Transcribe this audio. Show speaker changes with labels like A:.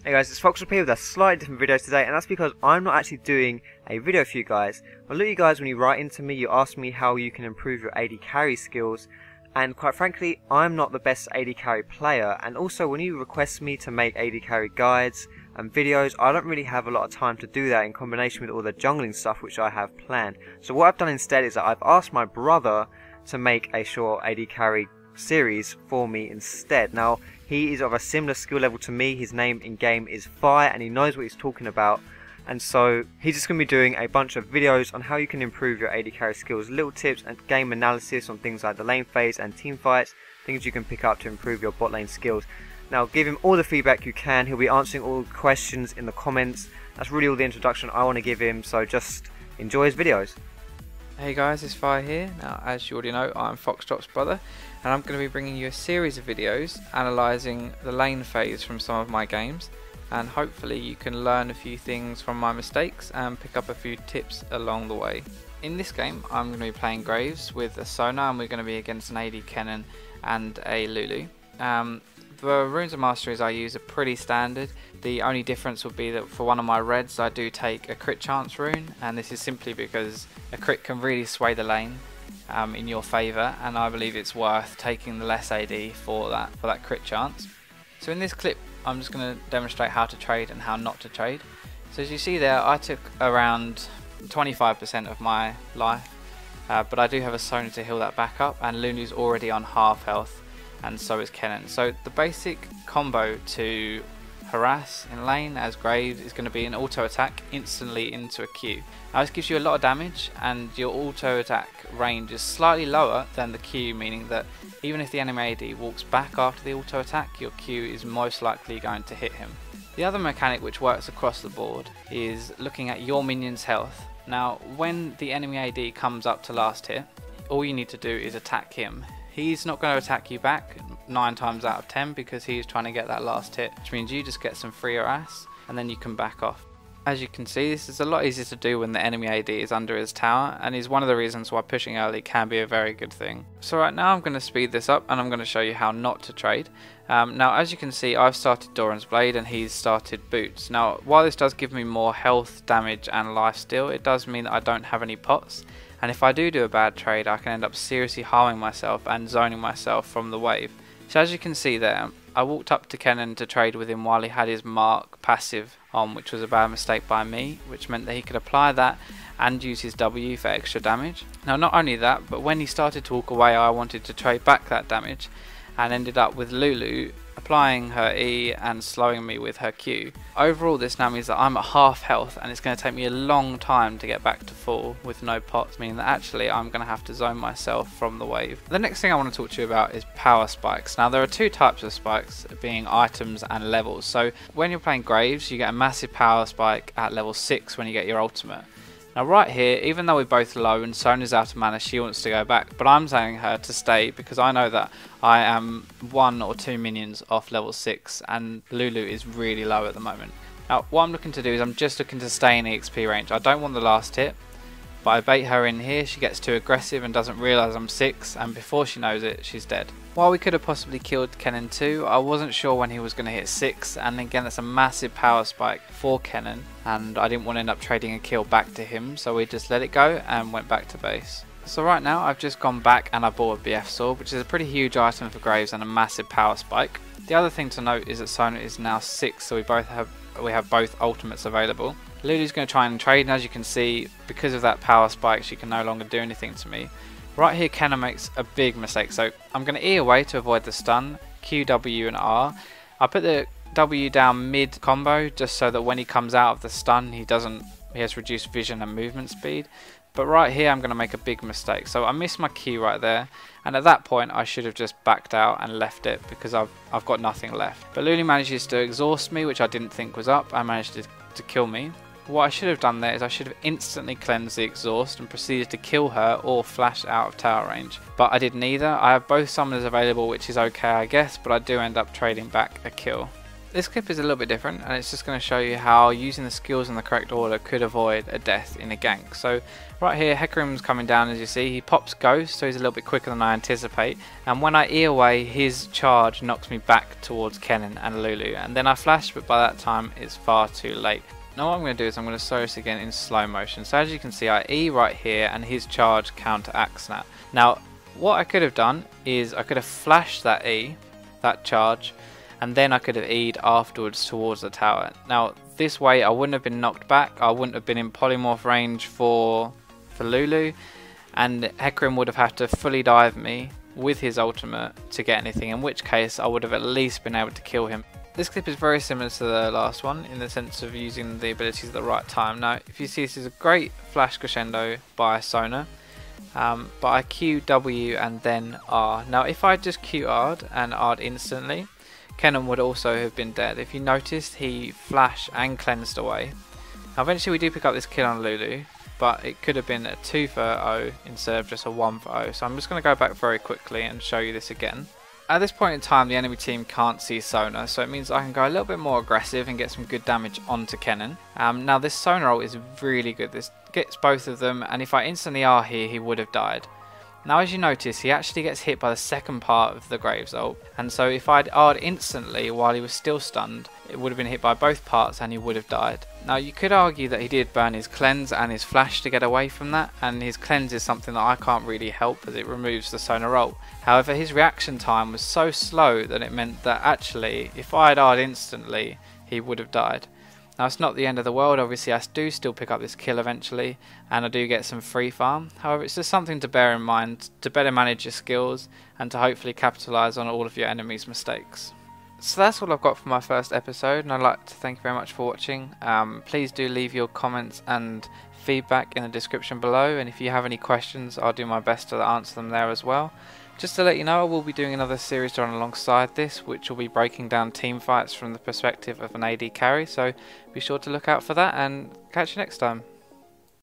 A: Hey guys, it's Foxdrop here with a slightly different video today, and that's because I'm not actually doing a video for you guys. A lot of you guys, when you write into me, you ask me how you can improve your AD carry skills, and quite frankly, I'm not the best AD carry player, and also when you request me to make AD carry guides and videos, I don't really have a lot of time to do that in combination with all the jungling stuff which I have planned. So what I've done instead is that I've asked my brother to make a short AD carry series for me instead. Now, he is of a similar skill level to me. His name in game is Fire and he knows what he's talking about, and so he's just going to be doing a bunch of videos on how you can improve your AD carry skills, little tips and game analysis on things like the lane phase and team fights, things you can pick up to improve your bot lane skills. Now, give him all the feedback you can. He'll be answering all the questions in the comments. That's really all the introduction I want to give him, so just enjoy his videos.
B: Hey guys, it's Fire here. Now, as you already know, I'm Foxdrop's brother, and I'm going to be bringing you a series of videos analysing the lane phase from some of my games, and hopefully you can learn a few things from my mistakes and pick up a few tips along the way. In this game, I'm going to be playing Graves with a Sona, and we're going to be against an AD Kennen and a Lulu. The runes of masteries I use are pretty standard. The only difference would be that for one of my reds I do take a crit chance rune, and this is simply because a crit can really sway the lane in your favour, and I believe it's worth taking the less AD for that crit chance. So in this clip I'm just going to demonstrate how to trade and how not to trade. So as you see there, I took around 25% of my life, but I do have a Sona to heal that back up, and Lulu's already on half health, and so is Kennen. So the basic combo to harass in lane as Graves is going to be an auto attack instantly into a Q. Now this gives you a lot of damage, and your auto attack range is slightly lower than the Q, meaning that even if the enemy AD walks back after the auto attack, your Q is most likely going to hit him. The other mechanic which works across the board is looking at your minion's health. Now when the enemy AD comes up to last hit, all you need to do is attack him. He's not going to attack you back 9 times out of 10 because he's trying to get that last hit, which means you just get some free harass and then you can back off. As you can see, this is a lot easier to do when the enemy AD is under his tower, and is one of the reasons why pushing early can be a very good thing. So right now I'm going to speed this up and I'm going to show you how not to trade. Now as you can see, I've started Doran's Blade and he's started Boots. Now while this does give me more health, damage and life steal, it does mean that I don't have any pots. And if I do a bad trade, I can end up seriously harming myself and zoning myself from the wave. So as you can see there, I walked up to Kennen to trade with him while he had his mark passive on, which was a bad mistake by me, which meant that he could apply that and use his W for extra damage. Now not only that, but when he started to walk away, I wanted to trade back that damage and ended up with Lulu applying her E and slowing me with her Q. Overall, this now means that I'm at half health, and it's going to take me a long time to get back to full with no pots, meaning that actually I'm going to have to zone myself from the wave. The next thing I want to talk to you about is power spikes. Now there are two types of spikes, being items and levels. So when you're playing Graves, you get a massive power spike at level 6 when you get your ultimate. Now right here, even though we're both low and Sona's out of mana, she wants to go back, but I'm telling her to stay because I know that I am 1 or 2 minions off level 6 and Lulu is really low at the moment. Now what I'm looking to do is I'm just looking to stay in EXP range. I don't want the last hit, but I bait her in here, she gets too aggressive and doesn't realise I'm 6, and before she knows it, she's dead. While we could have possibly killed Kennen too, I wasn't sure when he was going to hit 6, and again that's a massive power spike for Kennen, and I didn't want to end up trading a kill back to him, so we just let it go and went back to base. So right now I've just gone back and I bought a BF sword, which is a pretty huge item for Graves and a massive power spike. The other thing to note is that Sona is now 6, so we have both ultimates available. Lulu's going to try and trade, and as you can see, because of that power spike she can no longer do anything to me. Right here Kennen makes a big mistake, so I'm going to E away to avoid the stun, Q, W and R. I put the W down mid combo just so that when he comes out of the stun he has reduced vision and movement speed. But right here I'm going to make a big mistake, so I missed my Q right there, and at that point I should have just backed out and left it because I've got nothing left. But Lulu manages to exhaust me, which I didn't think was up, and managed to kill me. What I should have done there is I should have instantly cleansed the exhaust and proceeded to kill her or flash out of tower range. But I did neither. I have both summoners available, which is okay I guess, but I do end up trading back a kill. This clip is a little bit different, and it's just going to show you how using the skills in the correct order could avoid a death in a gank. So right here, Hecarim's coming down, as you see. He pops Ghost, so he's a little bit quicker than I anticipate. And when I E away, his charge knocks me back towards Kennen and Lulu. And then I flash, but by that time, it's far too late. Now what I'm going to do is I'm going to show this again in slow motion. So as you can see, I E right here, and his charge counteracts that. Now, what I could have done is I could have flashed that E, that charge, and then I could have E'd afterwards towards the tower. Now this way I wouldn't have been knocked back, I wouldn't have been in polymorph range for Lulu, and Hecarim would have had to fully dive me with his ultimate to get anything, in which case I would have at least been able to kill him. This clip is very similar to the last one in the sense of using the abilities at the right time. Now if you see, this is a great flash crescendo by Sona, but I Q W and then R. Now if I just Q R'd and R'd instantly, Kennen would also have been dead. If you noticed, he flashed and cleansed away. Now eventually we do pick up this kill on Lulu, but it could have been a 2 for 0 instead of just a 1 for 0. So I'm just going to go back very quickly and show you this again. At this point in time, the enemy team can't see Sona, so it means I can go a little bit more aggressive and get some good damage onto Kennen. Now this Sona ult is really good. This gets both of them, and if I instantly R here, he would have died. Now as you notice, he actually gets hit by the second part of the Graves ult, and so if I'd R'd instantly while he was still stunned, it would have been hit by both parts and he would have died. Now you could argue that he did burn his cleanse and his flash to get away from that, and his cleanse is something that I can't really help as it removes the Sona ult. However, his reaction time was so slow that it meant that actually if I had R'd instantly, he would have died. Now it's not the end of the world, obviously I do still pick up this kill eventually, and I do get some free farm. However, it's just something to bear in mind to better manage your skills and to hopefully capitalise on all of your enemies' mistakes. So that's all I've got for my first episode, and I'd like to thank you very much for watching. Please do leave your comments and feedback in the description below, and if you have any questions I'll do my best to answer them there as well. Just to let you know, I will be doing another series to run alongside this, which will be breaking down team fights from the perspective of an AD carry, so be sure to look out for that, and catch you next time.